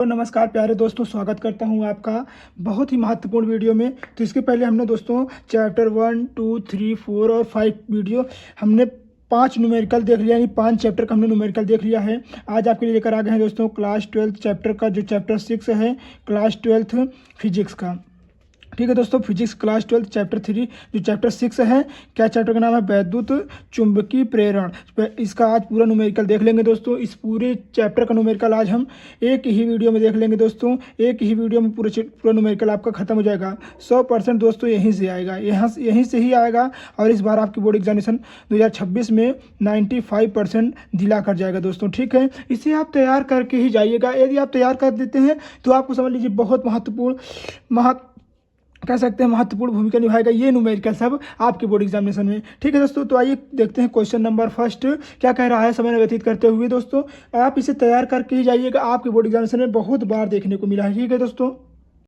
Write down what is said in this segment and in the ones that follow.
तो नमस्कार प्यारे दोस्तों, स्वागत करता हूं आपका बहुत ही महत्वपूर्ण वीडियो में। तो इसके पहले हमने दोस्तों चैप्टर 1, 2, 3, 4 और 5 वीडियो हमने 5 न्यूमेरिकल देख लिया, यानी 5 चैप्टर का हमने न्यूमेरिकल देख लिया है। आज आपके लिए लेकर आ गए हैं दोस्तों क्लास 12 चैप्टर का, जो चैप्टर 6 है क्लास 12 फिजिक्स का। ठीक है दोस्तों, फिजिक्स क्लास 12 चैप्टर 3 जो चैप्टर 6 है, क्या चैप्टर का नाम है? वैद्युत चुंबकीय प्रेरण। इसका आज पूरा न्यूमेरिकल देख लेंगे दोस्तों। इस पूरे चैप्टर का न्यूमेरिकल आज हम एक ही वीडियो में देख लेंगे दोस्तों। एक ही वीडियो में पूरा न्यूमेरिकल आपका खत्म हो जाएगा। 100% दोस्तों यहीं से आएगा, यहीं से ही आएगा। और इस बार आपकी बोर्ड एग्जामिनेशन 2026 में 95% दिला कर जाएगा दोस्तों। ठीक है, इसे आप तैयार करके ही जाइएगा। यदि आप तैयार कर देते हैं तो आपको समझ लीजिए बहुत कह सकते हैं महत्वपूर्ण भूमिका निभाएगा ये न्यूमेरिकल सब आपके बोर्ड एग्जामिनेशन में। ठीक है दोस्तों, तो आइए देखते हैं क्वेश्चन नंबर फर्स्ट क्या कह रहा है। समय व्यतीत करते हुए दोस्तों आप इसे तैयार करके ही जाइएगा, आपके बोर्ड एग्जामिनेशन में बहुत बार देखने को मिला है। ठीक है दोस्तों,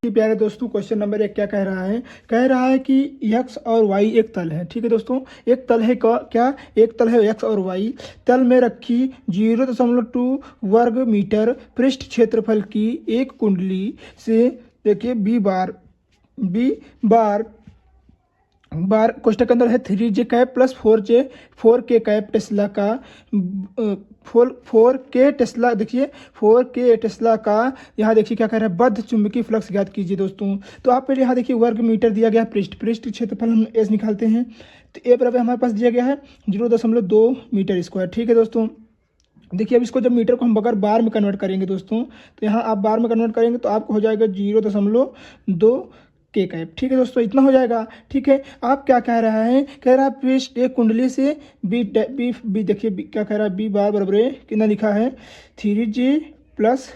प्यारे दोस्तों, क्वेश्चन नंबर 1 क्या कह रहा है? कह रहा है कि x और y एक तल है। ठीक है दोस्तों, एक तल है क्या? एक तल है x और y। तल में रखी 0.2 वर्ग मीटर पृष्ठ क्षेत्रफल की एक कुंडली से देखिए बार कोष्टक के अंदर है 3j cap plus 4k cap Tesla का 4k टेस्ला, देखिए 4k टेस्ला का यहाँ देखिए क्या कह रहा है, बद्ध चुंबकीय फ्लक्स ज्ञात कीजिए दोस्तों। तो आप पहले यहाँ देखिए वर्ग मीटर दिया गया, पृष्ठ क्षेत्रफल हम एस निकालते हैं। तो ए बराबर हमारे पास दिया गया है 0.2 मीटर स्क्वायर। ठीक है दोस्तों, देखिए अब इसको जब मीटर को हम अगर बार में कन्वर्ट करेंगे दोस्तों, तो यहाँ आप बार में कन्वर्ट करेंगे तो आपको हो जाएगा 0.2 के कैप। ठीक है दोस्तों, इतना हो जाएगा। ठीक है, आप क्या कह रहा है? कह रहा है पृष्ठ एक कुंडली से बी देखिए क्या कह रहा है, बी बार बराबर कितना लिखा है 3j प्लस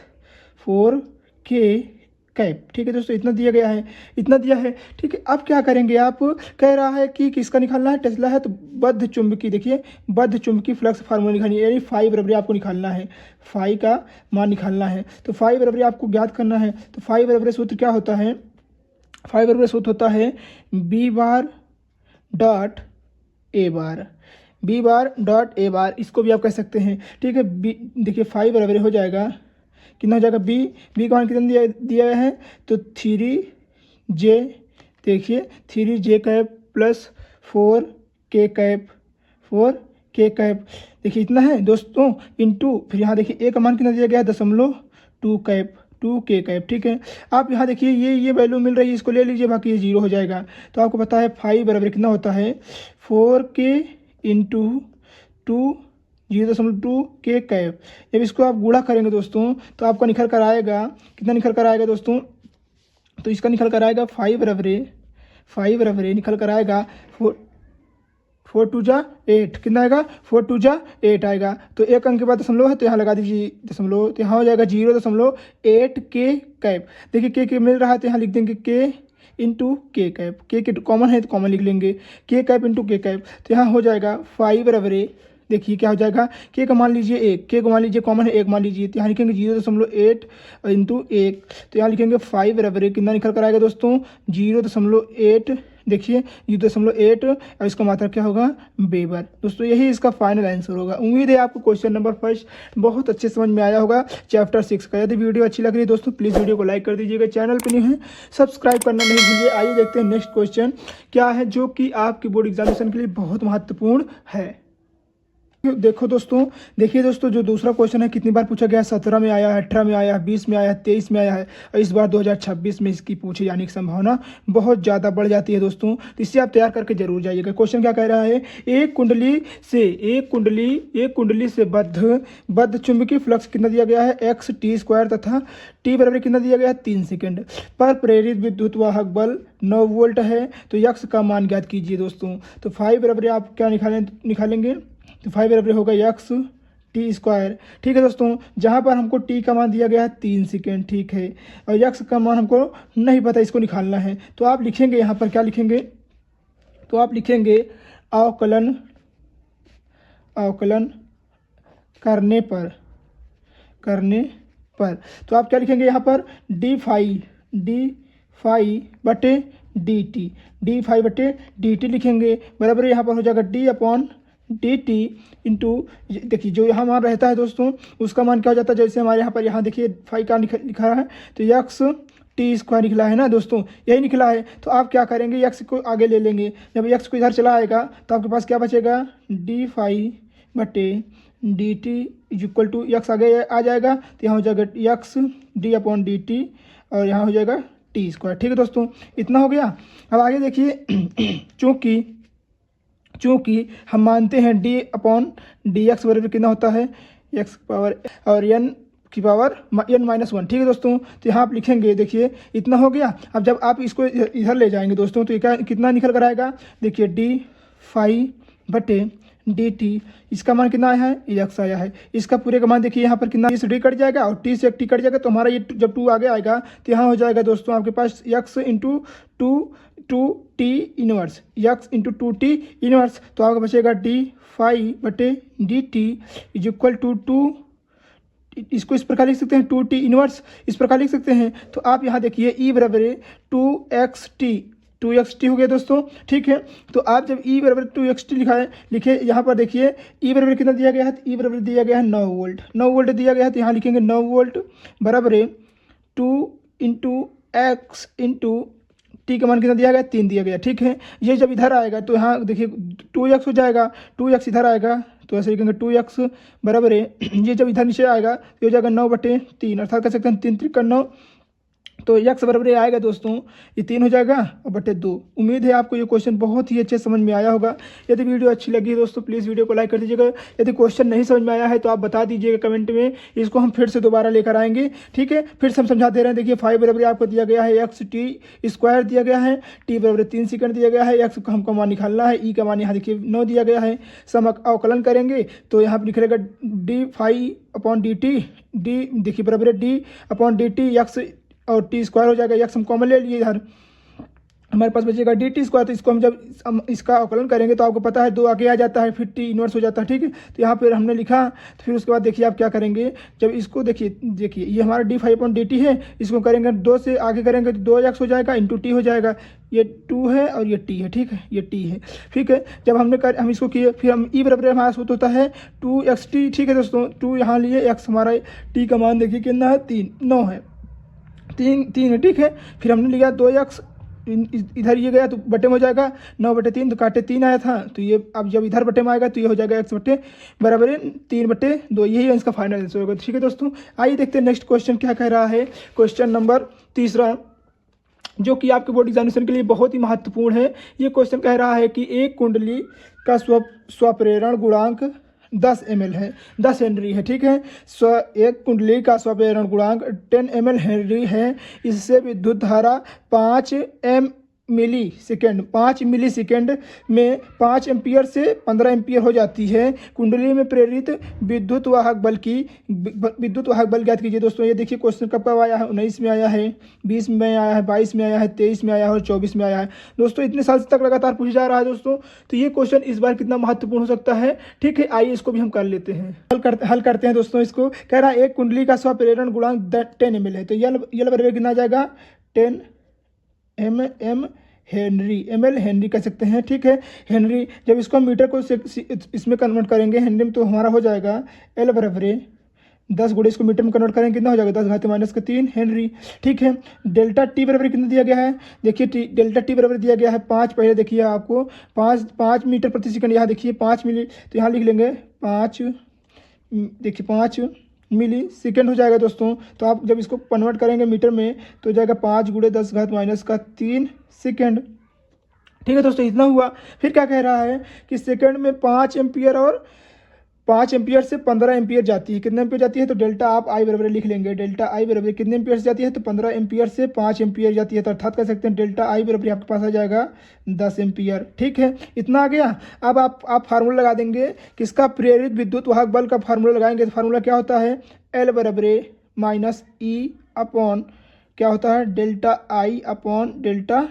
4k कैप। ठीक है दोस्तों, इतना दिया गया है, इतना दिया है। ठीक है, अब क्या करेंगे? आप कह रहा है कि किसका निकालना है? टेस्ला है तो बद्ध चुंबकीय, देखिए बद्ध चुंबकीय फ्लक्स फार्मूला निकालनी है, यानी फाई बराबर आपको निकालना है, फाई का मान निकालना है। तो फाई बराबर आपको ज्ञात करना है। तो फाई बराबर सूत्र क्या होता है? फाई बराबर सूत्र होता है बी बार डॉट ए बार, इसको भी आप कह सकते हैं। ठीक है, बी देखिए फाई बराबर हो जाएगा, कितना हो जाएगा? बी का मान कितना दिया है? तो 3j, देखिए 3j cap plus 4k cap, देखिए इतना है दोस्तों, इंटू फिर यहाँ देखिए ए का मान कितना दिया गया है 2k कैप। ठीक है, आप यहाँ देखिए ये वैल्यू मिल रही है, इसको ले लीजिए, बाकी ये 0 हो जाएगा। तो आपको पता है फाई बराबर कितना होता है 4k इंटू 0.2 के कैप। जब इसको आप गुणा करेंगे दोस्तों तो आपका निकल कर आएगा, कितना निकल कर आएगा दोस्तों? तो इसका निकल कर आएगा फाई बराबर निकल कर आएगा 4 2 जा 8, कितना आएगा? 4 2 जा 8 आएगा। तो एक अंक के बाद दशमलव है तो यहाँ लगा दीजिए दशमलव, तो यहाँ हो जाएगा 0.8 के कैप। देखिए के मिल रहा है तो यहाँ लिख देंगे के इंटू के कैप, के कॉमन है तो कॉमन लिख लेंगे, के कैप इंटू के कैप। तो यहाँ हो जाएगा फाई बराबर, देखिए क्या हो जाएगा, के का मान लीजिए 1, के को मान लीजिए कॉमन है 1 मान लीजिए, तो यहाँ लिखेंगे 0.8 इंटू 1। तो यहाँ लिखेंगे फाई बराबर कितना निकल कर आएगा दोस्तों? 0.8, देखिए 0.8, और इसका मात्रा क्या होगा? वेबर। दोस्तों यही इसका फाइनल आंसर होगा। उम्मीद है आपको क्वेश्चन नंबर फर्स्ट बहुत अच्छे समझ में आया होगा चैप्टर 6 का। यदि वीडियो अच्छी लग रही है दोस्तों प्लीज़ वीडियो को लाइक कर दीजिएगा, चैनल पर नहीं है सब्सक्राइब करना नहीं भूलिए। आइए देखते हैं नेक्स्ट क्वेश्चन क्या है, जो कि आपकी बोर्ड एग्जामिनेशन के लिए बहुत महत्वपूर्ण है। देखिए दोस्तों जो दूसरा क्वेश्चन है कितनी बार पूछा गया है? 17 में आया है, 18 में आया है, 20 में आया है, 23 में आया है, और इस बार 2026 में इसकी पूछे जाने की संभावना बहुत ज़्यादा बढ़ जाती है दोस्तों। तो इससे आप तैयार करके जरूर जाइएगा। क्वेश्चन क्या कह रहा है? एक कुंडली से बद्ध चुंबकीय फ्लक्स कितना दिया गया है? x_t² तथा t बराबर कितना दिया गया है? 3 सेकेंड पर प्रेरित विद्युत वाहक बल 9 वोल्ट है। तो x का मान ज्ञात कीजिए दोस्तों। तो फाई बराबर आप क्या निकालेंगे? तो फाई बराबर होगा x_t²। ठीक है दोस्तों, जहाँ पर हमको t का मान दिया गया है 3 सेकेंड, ठीक है, और x का मान हमको नहीं पता, इसको निकालना है। तो आप लिखेंगे यहाँ पर क्या लिखेंगे? तो आप लिखेंगे अवकलन करने पर तो आप क्या लिखेंगे यहाँ पर? डी फाई बटे dt लिखेंगे, बराबर यहाँ पर हो जाएगा d upon d T into, देखिए जो यहाँ मान रहता है दोस्तों उसका मान क्या हो जाता है, जैसे हमारे यहाँ पर यहाँ देखिए 5 का लिखा है तो यक्स टी स्क्वायर निकला है ना दोस्तों, यही निकला है। तो आप क्या करेंगे, यक्स को आगे ले लेंगे, जब यक्स को इधर चला आएगा तो आपके पास क्या बचेगा, डी फाई बटे d t equal to x आगे आ जाएगा तो यहाँ हो जाएगा x d upon d t और यहाँ हो जाएगा टी स्क्वायर। ठीक है दोस्तों, इतना हो गया। अब आगे देखिए चूँकि हम मानते हैं डी अपॉन डी एक्स बराबर कितना होता है, एक्स पावर और एन की पावर n-1। ठीक है दोस्तों, तो यहाँ आप लिखेंगे, देखिए इतना हो गया। अब जब आप इसको इधर ले जाएंगे दोस्तों तो ये कितना निकल कर आएगा, देखिए डी फाई बटे डी टी, इसका मान कितना आया है, एक्स आया है। इसका पूरे का मान देखिए यहाँ पर कितना, डी कट जाएगा और टी से एक टी कट जाएगा तो हमारा ये जब 2 आगे आएगा तो यहाँ हो जाएगा दोस्तों आपके पास x into two t inverse, x into 2t inverse, तो आपका बचेगा डी फाई बटे d t is equal to इसको इस प्रकार लिख सकते हैं 2t इनवर्स, इस प्रकार लिख सकते हैं। तो आप यहाँ देखिए ई बराबर 2xt हो गया दोस्तों। ठीक है, तो आप जब ई बराबर 2xt लिखे यहाँ पर देखिए ई बराबर कितना दिया गया है, तो ई बराबर दिया गया है 9 वोल्ट, 9 वोल्ट दिया गया है तो यहाँ लिखेंगे 9 वोल्ट बराबर 2 इंटू एक्स इंटू टी का मान कितना दिया गया, 3 दिया गया। ठीक है, ये जब इधर आएगा तो यहाँ देखिए 2x हो जाएगा, 2x इधर आएगा तो ऐसे लिखेंगे 2x बराबर है, ये जब इधर नीचे आएगा तो हो जाएगा 9/3, अर्थात कह सकते हैं 3 3 का 9, तो यक्स बराबर आएगा दोस्तों, ये 3 हो जाएगा और बटे 2। उम्मीद है आपको ये क्वेश्चन बहुत ही अच्छे समझ में आया होगा। यदि वीडियो अच्छी लगी है दोस्तों प्लीज़ वीडियो को लाइक कर दीजिएगा। यदि क्वेश्चन नहीं समझ में आया है तो आप बता दीजिएगा कमेंट में, इसको हम फिर से दोबारा लेकर आएंगे। ठीक है, फिर से हम समझा दे रहे हैं। देखिए 5 बराबर आपको दिया गया है एक्स टी स्क्वायर दिया गया है, टी बराबर 3 सेकंड दिया गया है, एक्स को हमको मान निकालना है, ई का मान यहाँ देखिए 9 दिया गया है। सम अवकलन करेंगे तो यहाँ पर निकलेगा d phi upon d t, d देखिए बराबर d upon d t x और टी स्क्वायर हो जाएगा, यक्स हम कॉमन ले लिए इधर, हमारे पास बचेगा डी टी स्क्वायर। तो इसको हम जब इसका अवकलन करेंगे तो आपको पता है 2 आगे आ जाता है, फिर टी इनवर्स हो जाता है। ठीक है, तो यहाँ पर हमने लिखा, तो फिर उसके बाद देखिए आप क्या करेंगे, जब इसको देखिए ये हमारा d phi upon d t है, इसको करेंगे 2 से आगे करेंगे तो 2x हो जाएगा इंटू टी हो जाएगा, ये 2 है और ये t है। ठीक है, ये t है। ठीक है, जब हम इसको किए फिर हम ई बराबर हमारा सूत्र होता है 2xt। ठीक है दोस्तों, 2 यहाँ लिए, x हमारा t का मान देखिए कितना है, 3 9 है, 3 है। ठीक है, फिर हमने लिया 2x, इधर ये गया तो बटे में हो जाएगा 9/3, तो काटे 3 आया था, तो ये अब जब इधर बटे में आएगा तो ये हो जाएगा x बटे बराबर 3/2, यही इसका फाइनल आंसर होगा। ठीक है दोस्तों, आइए देखते हैं नेक्स्ट क्वेश्चन क्या कह रहा है। क्वेश्चन नंबर 3 जो कि आपके बोर्ड एग्जामिनेशन के लिए बहुत ही महत्वपूर्ण है। ये क्वेश्चन कह रहा है कि एक कुंडली का स्वप्रेरण गुणांक 10 ml है, 10 हेनरी है। ठीक है, एक कुंडली का स्वप्रेरण गुणांक 10 ml हेनरी है, इससे विद्युत धारा 5 मिली सेकेंड में 5 एम्पियर से 15 एम्पियर हो जाती है। कुंडली में प्रेरित विद्युत वाहक बल ज्ञात कीजिए। दोस्तों ये देखिए क्वेश्चन कब आया है, 19 में आया है, 20 में आया है, 22 में आया है, 23 में आया है और 24 में आया है। दोस्तों इतने साल तक लगातार पूछा जा रहा है दोस्तों, तो ये क्वेश्चन इस बार कितना महत्वपूर्ण हो सकता है। ठीक है, आइए इसको भी हम कर लेते हैं, हल करते हैं दोस्तों। इसको कह रहा है एक कुंडली का स्वप्रेरण गुणांक 10 ml है, तो यल बराबर कितना आ जाएगा, 10 ml हेनरी कह सकते हैं। ठीक है, हेनरी जब इसको हम मीटर को इसमें कन्वर्ट करेंगे हेनरी में, तो हमारा हो जाएगा L बराबर 10 गुणे इसको मीटर में कन्वर्ट करेंगे कितना हो जाएगा, 10⁻³ हेनरी। ठीक है, डेल्टा टी बराबर कितना दिया गया है, देखिए डेल्टा टी बराबर दिया गया है 5, पहले देखिए आपको 5 मीटर प्रति सेकंड, यहाँ देखिए 5 मिली, तो यहाँ लिख लेंगे 5 मिली सेकेंड हो जाएगा दोस्तों। तो आप जब इसको कन्वर्ट करेंगे मीटर में तो हो जाएगा 5 × 10⁻³ सेकेंड। ठीक है दोस्तों, इतना हुआ। फिर क्या कह रहा है कि सेकंड में 5 एम्पियर और 5 एम्पियर से 15 एम्पियर जाती है, कितने एम्पियर जाती है, तो डेल्टा आप आई बराबर लिख लेंगे, डेल्टा आई बराबर कितने एम्पियर से जाती है, तो 15 एम्पियर से 5 एम्पियर जाती है, तो अर्थात कह सकते हैं डेल्टा आई बराबर आपके पास आ जाएगा 10 एम्पियर। ठीक है, इतना आ गया। अब आप फार्मूला लगा देंगे, किसका, प्रेरित विद्युत वाहक बल का फार्मूला लगाएंगे, तो फार्मूला क्या होता है, L बराबर -E अपॉन क्या होता है, डेल्टा आई अपॉन डेल्टा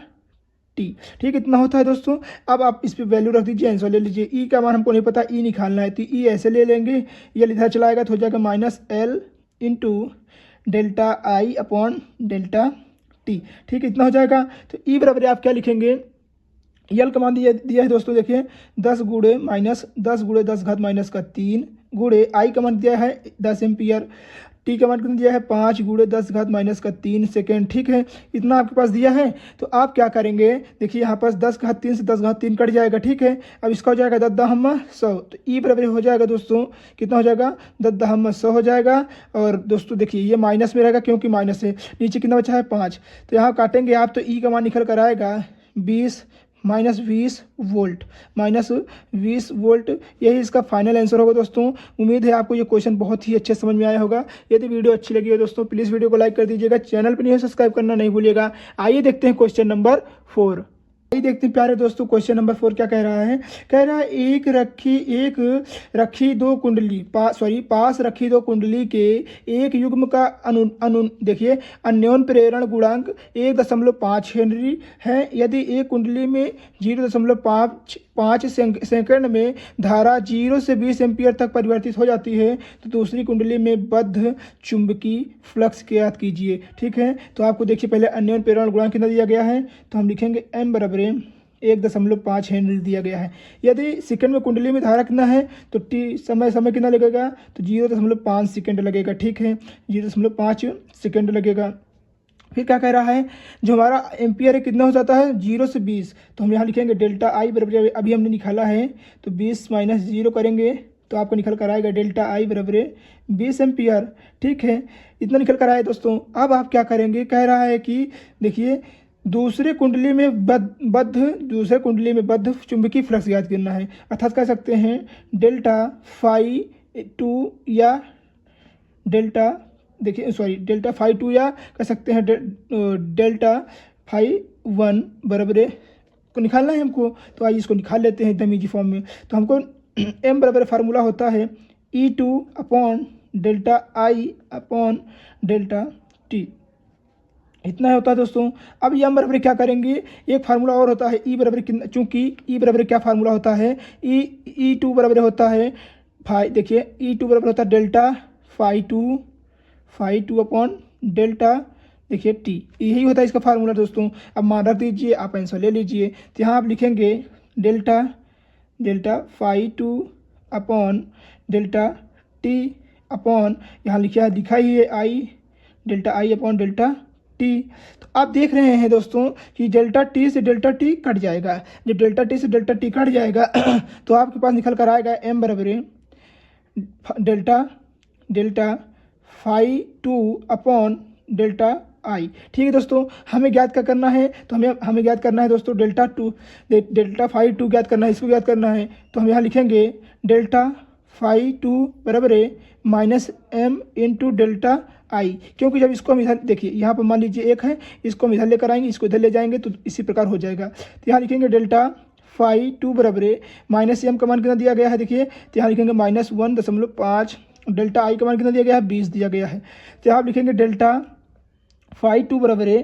टी। ठीक, इतना होता है दोस्तों। अब आप इस पर वैल्यू रख दीजिए, आंसर ले लीजिए। ई का मान हमको नहीं पता, ई निकालना है, तो ई ऐसे ले लेंगे, ये इधर चलाएगा तो हो जाएगा -L × डेल्टा आई अपॉन डेल्टा टी। ठीक, इतना हो जाएगा। तो ई बराबर आप क्या लिखेंगे, यल का मान दिया है दोस्तों, देखिए 10 × 10⁻⁻⁻3 गुणे आई का मान दिया है 10 एम्पियर, टी का मान कितना दिया है 5 × 10⁻³ सेकेंड। ठीक है, इतना आपके पास दिया है। तो आप क्या करेंगे, देखिए यहाँ पास 10⁻³ से 10⁻³ कट जाएगा। ठीक है, अब इसका हो जाएगा 10⁻100, तो ई बराबर हो जाएगा दोस्तों, कितना हो जाएगा 10⁻100 हो जाएगा। और दोस्तों देखिए ये माइनस में रहेगा क्योंकि माइनस है, नीचे कितना बचा है 5, तो यहाँ काटेंगे आप तो ई का मान निकल कर आएगा 20 -20 वोल्ट, -20 वोल्ट। यही इसका फाइनल आंसर होगा दोस्तों। उम्मीद है आपको ये क्वेश्चन बहुत ही अच्छे समझ में आया होगा। यदि वीडियो अच्छी लगी हो दोस्तों प्लीज़ वीडियो को लाइक कर दीजिएगा, चैनल पर नहीं है सब्सक्राइब करना नहीं भूलिएगा। आइए देखते हैं क्वेश्चन नंबर 4। आइए देखते हैं प्यारे दोस्तों क्वेश्चन नंबर 4 क्या कह रहा है। कह रहा है एक रखी दो कुंडली पास रखी दो कुंडली के एक युग्म का देखिए अन्योन प्रेरण गुणांक 1.5 हेनरी है। यदि एक कुंडली में 0.5 सेकंड में धारा 0 से 20 एम्पियर तक परिवर्तित हो जाती है तो दूसरी कुंडली में बद्ध चुंबकीय फ्लक्स ज्ञात कीजिए। ठीक है, तो आपको देखिए पहले अन्योन प्रेरण गुणांक कितना दिया गया है, तो हम लिखेंगे m बराबर 1.5 हेनरी दिया गया है। यदि सेकंड में कुंडली में धारा कितना है तो t समय कितना लगेगा, तो 0.5 सेकंड लगेगा। ठीक है, 0.5 सेकंड लगेगा। फिर क्या कह रहा है, जो हमारा एम्पियर है कितना हो जाता है 0 से 20, तो हम यहाँ लिखेंगे डेल्टा आई बराबर, अभी हमने निकाला है तो 20 - 0 करेंगे तो आपको निकल कर आएगा डेल्टा आई बराबर 20 एम्पियर। ठीक है, इतना निकल कर आए दोस्तों। अब आप क्या करेंगे, कह रहा है कि देखिए दूसरे कुंडली में बद्ध चुंबकीय फ्लक्स ज्ञात करना है, अर्थात कह सकते हैं डेल्टा φ2 या डेल्टा φ2 या कह सकते हैं डेल्टा φ1 बराबर को निकालना है हमको। तो आइए इसको निकाल लेते हैं एकदम ईजी फॉर्म में। तो हमको m बराबर फार्मूला होता है E2/ΔI/ΔT, इतना होता है दोस्तों। अब m बराबर क्या करेंगे, एक फार्मूला और होता है E बराबर कितना, चूंकि E बराबर क्या फार्मूला होता है, E2 बराबर होता है देखिए E2 बराबर होता है डेल्टा φ2/ΔT, देखिए T, यही होता है इसका फार्मूला दोस्तों। अब मान रख दीजिए, आप आंसर ले लीजिए। तो यहाँ आप लिखेंगे डेल्टा φ2/ΔT अपॉन, यहाँ लिखा ही है डेल्टा I/ΔT। तो आप देख रहे हैं दोस्तों कि डेल्टा T से डेल्टा T कट जाएगा। जब डेल्टा T से डेल्टा T कट जाएगा तो आपके पास निकल कर आएगा m बराबर डेल्टा φ2/ΔI। ठीक है दोस्तों, हमें ज्ञात क्या करना है, तो हमें ज्ञात करना है दोस्तों डेल्टा φ2 ज्ञात करना है, इसको ज्ञात करना है। तो हम यहाँ लिखेंगे डेल्टा φ2 बराबर -m × डेल्टा I, क्योंकि जब इसको हम इधर देखिए यहाँ पर मान लीजिए एक है, इसको हम इधर लेकर आएंगे, इसको इधर ले जाएंगे तो इसी प्रकार हो जाएगा। तो यहाँ लिखेंगे डेल्टा φ2 बराबर -m का मान कितना दिया गया है, देखिए तो यहाँ लिखेंगे -1.5, डेल्टा I का मान कितना दिया गया है 20 दिया गया है। तो यहाँ आप लिखेंगे डेल्टा φ2 बराबर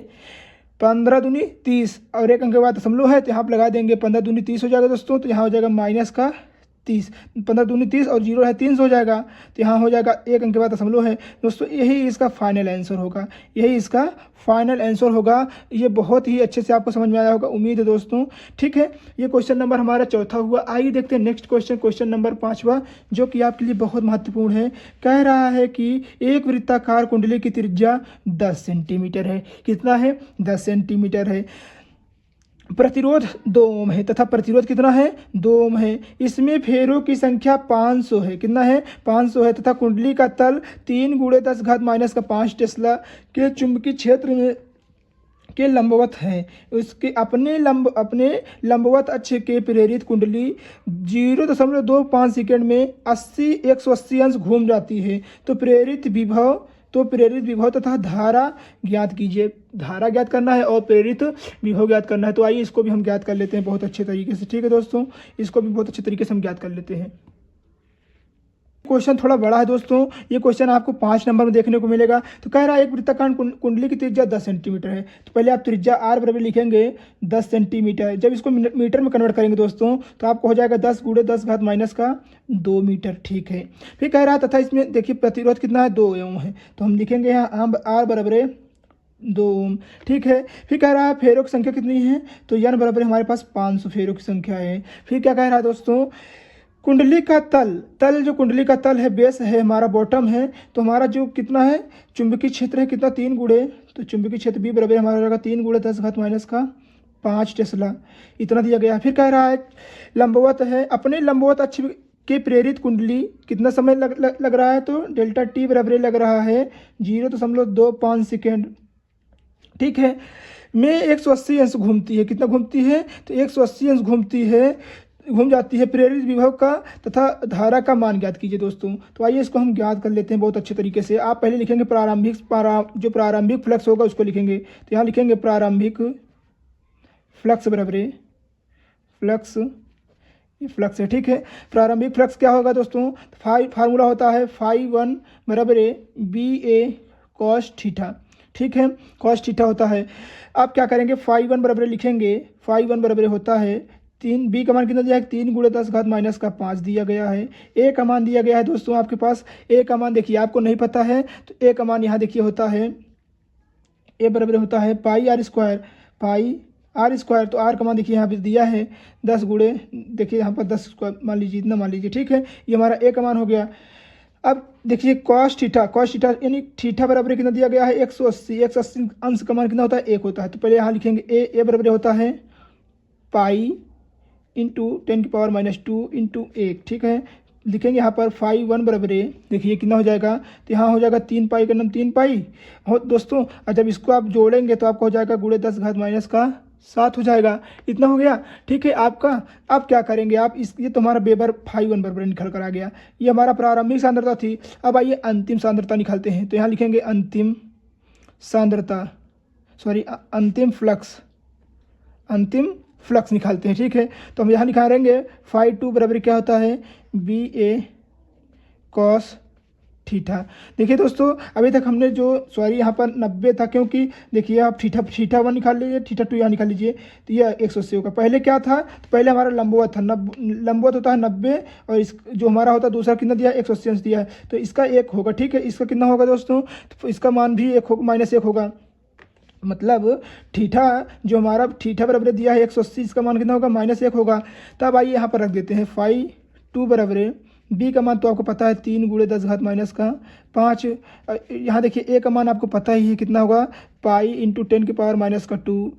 15 दूनी 30 और एक अंक के बाद दशमलव है, तो यहाँ आप लगा देंगे 15 दूनी 30 हो जाएगा दोस्तों। तो यहाँ हो जाएगा -30, 15 दूनी 30 और 0 है 300 हो जाएगा। तो यहाँ हो जाएगा एक अंक के बाद दशमलव है दोस्तों। यही इसका फाइनल आंसर होगा। ये बहुत ही अच्छे से आपको समझ में आया होगा, उम्मीद है दोस्तों। ठीक है, ये क्वेश्चन नंबर हमारा चौथा हुआ। आइए देखते हैं नेक्स्ट क्वेश्चन नंबर 5वां, जो कि आपके लिए बहुत महत्वपूर्ण है। कह रहा है कि एक वृत्ताकार कुंडली की त्रिज्या 10 सेंटीमीटर है। कितना है, 10 सेंटीमीटर है। प्रतिरोध 2 ओम है तथा प्रतिरोध कितना है, 2 ओम है। इसमें फेरों की संख्या 500 है, कितना है 500 है, तथा कुंडली का तल 3 × 10⁻⁵ टेस्ला के चुंबकीय क्षेत्र में के लंबवत है। उसके अपने लंबवत अक्ष के प्रेरित कुंडली 0.25 सेकंड में 180 अंश घूम जाती है। तो प्रेरित विभव तथा धारा ज्ञात कीजिए। धारा ज्ञात करना है और प्रेरित विभव ज्ञात करना है। तो आइए इसको भी हम ज्ञात कर लेते हैं बहुत अच्छे तरीके से। ठीक है दोस्तों, इसको भी बहुत अच्छे तरीके से हम ज्ञात कर लेते हैं। क्वेश्चन थोड़ा बड़ा है दोस्तों, ये क्वेश्चन आपको 5 नंबर में देखने को मिलेगा। तो कह रहा है एक वृत्ताकार कुंडली की त्रिज्या 10 सेंटीमीटर है। तो पहले आप त्रिज्या r बराबर लिखेंगे 10 सेंटीमीटर। जब इसको मीटर में कन्वर्ट करेंगे दोस्तों तो आपको हो जाएगा 10 × 10⁻2 मीटर। ठीक है, फिर कह रहा है तथा इसमें देखिए प्रतिरोध कितना है, 2 ओम है। तो हम लिखेंगे यहाँ r बराबर 2 ओम। ठीक है, फिर कह रहा है फेरों की संख्या कितनी है, तो n बराबर हमारे पास 500 फेरों की संख्या है। फिर क्या कह रहा है दोस्तों, कुंडली का तल जो कुंडली का तल है, बेस है हमारा, बॉटम है, तो हमारा जो कितना है चुंबकीय क्षेत्र है कितना 3 गुणे, तो चुंबकीय क्षेत्र B बराबर हमारा रहेगा 3 गुणे 10 घात माइनस का 5 टेस्ला, इतना दिया गया है। फिर कह रहा है लंबवत है, अपने लंबवत अक्ष के प्रेरित कुंडली कितना समय लग रहा है, तो डेल्टा टी बराबर लग रहा है 0.25 सेकेंड। ठीक है, में 180 अंश घूमती है, कितना घूमती है, तो 180 अंश घूम जाती है। प्रेरित विभव का तथा धारा का मान ज्ञात कीजिए दोस्तों। तो आइए इसको हम ज्ञात कर लेते हैं बहुत अच्छे तरीके से। आप पहले लिखेंगे जो प्रारंभिक फ्लक्स होगा उसको लिखेंगे, तो यहाँ लिखेंगे प्रारंभिक फ्लक्स बराबर फ्लक्स, ये फ्लक्स है। ठीक है, प्रारंभिक फ्लक्स क्या होगा दोस्तों, फार्मूला होता है φ1 बराबर BA cos थीटा। ठीक है, cos थीटा होता है। अब क्या करेंगे, φ1 बराबर लिखेंगे, φ1 बराबर होता है 3, B का मान कितना दिया है 3 गुणे 10 घात माइनस का 5 दिया गया है। A का मान दिया गया है दोस्तों आपके पास, A का मान देखिए आपको नहीं पता है, तो A का मान यहाँ देखिए होता है, A बराबर होता है पाई आर स्क्वायर, तो R का मान देखिए यहाँ पे दिया है 10 गुणे, देखिए यहाँ पर 10 स्क्वायर मान लीजिए, इतना मान लीजिए। ठीक है, ये हमारा A का मान हो गया। अब देखिए cos थीटा यानी थीटा बराबर कितना दिया गया है 180 अंश का मान कितना होता है 1 होता है। तो पहले यहाँ लिखेंगे A बराबर होता है पाई इंटू 10⁻⁻2 इंटू 1। ठीक है, लिखेंगे यहाँ पर φ1 बराबर, देखिए कितना हो जाएगा, तो यहाँ हो जाएगा 3 पाई का नाम 3 पाई हो दोस्तों, और जब इसको आप जोड़ेंगे तो आपको हो जाएगा गुणे 10 घात माइनस का 7 हो जाएगा, इतना हो गया। ठीक है, आपका अब क्या करेंगे आप ये तो हमारा वेबर φ1 बराबर निकल कर आ गया, ये हमारा प्रारंभिक सांद्रता थी। अब आइए अंतिम सांद्रता निकालते हैं, तो यहाँ लिखेंगे अंतिम सांद्रता, अंतिम फ्लक्स निकालते हैं। ठीक है, तो हम यहाँ निकालेंगे φ2 बराबर क्या होता है BA cos थीटा। देखिए दोस्तों, अभी तक हमने यहाँ पर 90 था, क्योंकि देखिए आप थीटा 1 निकाल लीजिए, थीटा 2 यहाँ निकाल लीजिए, तो यह 180 होगा। पहले क्या था, तो पहले हमारा लंबवत था, लंबवत होता है 90, और इस जो हमारा होता है दूसरा कितना दिया है 180 अंश दिया है, तो इसका 1 होगा। ठीक है, इसका कितना होगा दोस्तों, तो इसका मान भी 1 होगा, -1 होगा, मतलब थीटा जो हमारा थीटा बराबर दिया है 180, इसका मान कितना होगा -1 होगा। तब आइए यहाँ पर रख देते हैं φ2 बराबर, B का मान तो आपको पता है 3 गुणे 10 घात माइनस का 5, यहाँ देखिए A का मान आपको पता ही है कितना होगा, पाई इंटू 10⁻⁻2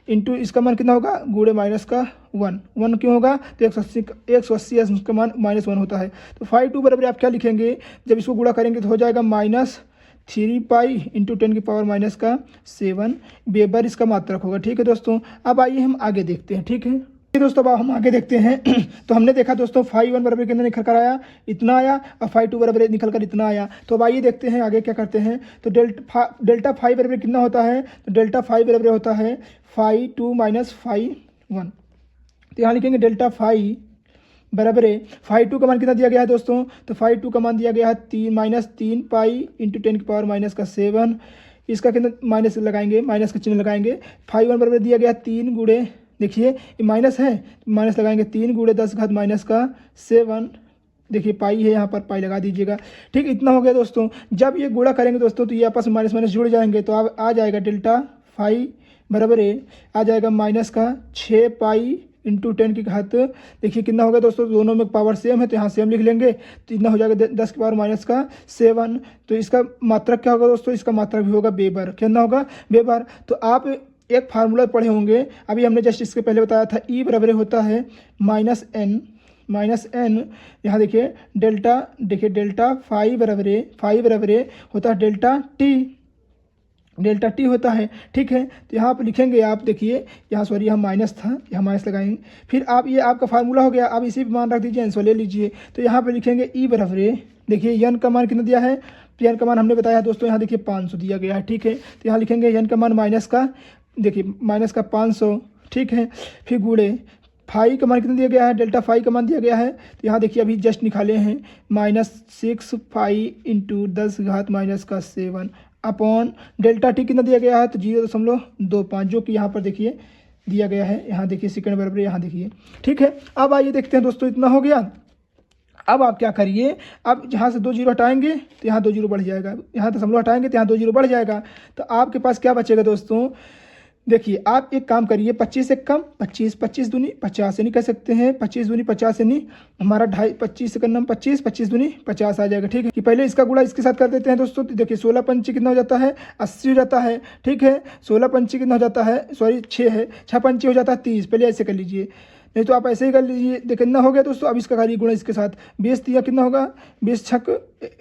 इंटू इसका मान कितना होगा गुणे माइनस का 1 क्यों होगा, तो 180 का मान -1 होता है। तो φ2 बराबर आप क्या लिखेंगे, जब इसको गुणा करेंगे तो हो जाएगा -3 पाई इंटू 10⁻⁻7 वेबर इसका मात्रक होगा। ठीक है दोस्तों, अब आइए हम आगे देखते हैं। ठीक है दोस्तों, अब हम आगे देखते हैं। तो हमने देखा दोस्तों φ1 बराबर कितना निकल कर आया, इतना आया, और φ2 बराबर निकल कर इतना आया। तो अब आइए देखते हैं आगे क्या करते हैं। तो डेल्टा फाई बराबर कितना होता है, तो डेल्टा फाई बराबर होता है φ2 माइनस φ1। तो यहाँ लिखेंगे डेल्टा फाई बराबर है, φ2 का मान कितना दिया गया है दोस्तों, तो φ2 का मान दिया गया है 3 पाई इंटू 10⁻⁻7, इसका कितना माइनस लगाएंगे, माइनस का चिन्ह लगाएंगे। φ1 बराबर दिया गया 3 गुणे, देखिए ये माइनस है, माइनस लगाएंगे 3 गुणे 10 घात माइनस का 7, देखिए पाई है, यहाँ पर पाई लगा दीजिएगा। ठीक, इतना हो गया दोस्तों। जब ये गुणा करेंगे दोस्तों तो ये आपस में माइनस माइनस जुड़ जाएंगे, तो अब आ जाएगा डेल्टा फाई बराबर आ जाएगा माइनस का 6 पाई इंटू 10 की घात, देखिए कितना होगा दोस्तों, दोनों में पावर सेम है तो यहाँ सेम लिख लेंगे, तो इतना हो जाएगा 10 की पावर माइनस का 7। तो इसका मात्रक क्या होगा दोस्तों, इसका मात्रक भी होगा वेबर, कितना होगा वेबर। तो आप एक फार्मूला पढ़े होंगे, अभी हमने जस्ट इसके पहले बताया था, E बराबर होता है -n, यहाँ देखिए डेल्टा फाई बराबर होता है डेल्टा टी होता है। ठीक है, तो यहाँ पर लिखेंगे आप, देखिए यहाँ माइनस था, यहाँ माइनस लगाएंगे, फिर आप ये आपका फार्मूला हो गया। अब इसी पर मान रख दीजिए, आंसर ले लीजिए। तो यहाँ पर लिखेंगे E बराबर, देखिए n का मान कितना दिया है, तो n का मान हमने बताया दोस्तों, यहाँ देखिए 500 दिया गया है। ठीक है, तो यहाँ लिखेंगे n का मान माइनस का 500। ठीक है, फिर गुणे फाई का मान कितना दिया गया है, डेल्टा फाई का मान दिया गया है, तो यहाँ देखिए अभी जस्ट निकाले हैं -6 फाई इंटू 10 घात माइनस का 7 अपॉन डेल्टा टी कितना दिया गया है, तो 0.25, जो कि यहाँ पर देखिए दिया गया है, यहाँ देखिए सेकंड बराबर यहाँ देखिए। ठीक है, अब आइए देखते हैं दोस्तों, इतना हो गया। अब आप क्या करिए, अब जहाँ से 2 जीरो हटाएंगे तो यहाँ 2 जीरो बढ़ जाएगा, यहाँ दशमलव हटाएंगे तो यहाँ 2 जीरो बढ़ जाएगा। तो आपके पास क्या बचेगा दोस्तों, देखिए आप एक काम करिए, 25 से कम 25, 25 दूनी 50 से नहीं कह सकते हैं, 25 दूनी 50 से नहीं, हमारा 25 से करना 25, 25 दूनी 50 आ जाएगा। ठीक है कि पहले इसका गुणा इसके साथ कर देते हैं दोस्तों। तो देखिए 16 पंची कितना हो जाता है, 80 हो जाता है। ठीक है 16 पंची कितना हो जाता है, सॉरी 6 है, 6 पंची हो जाता है 30। पहले ऐसे कर लीजिए, नहीं तो आप ऐसे ही कर लीजिए। देखिए कितना हो गया दोस्तों, अब इसका करिए गुणा इसके साथ, 20 दिया कितना होगा, 20 छक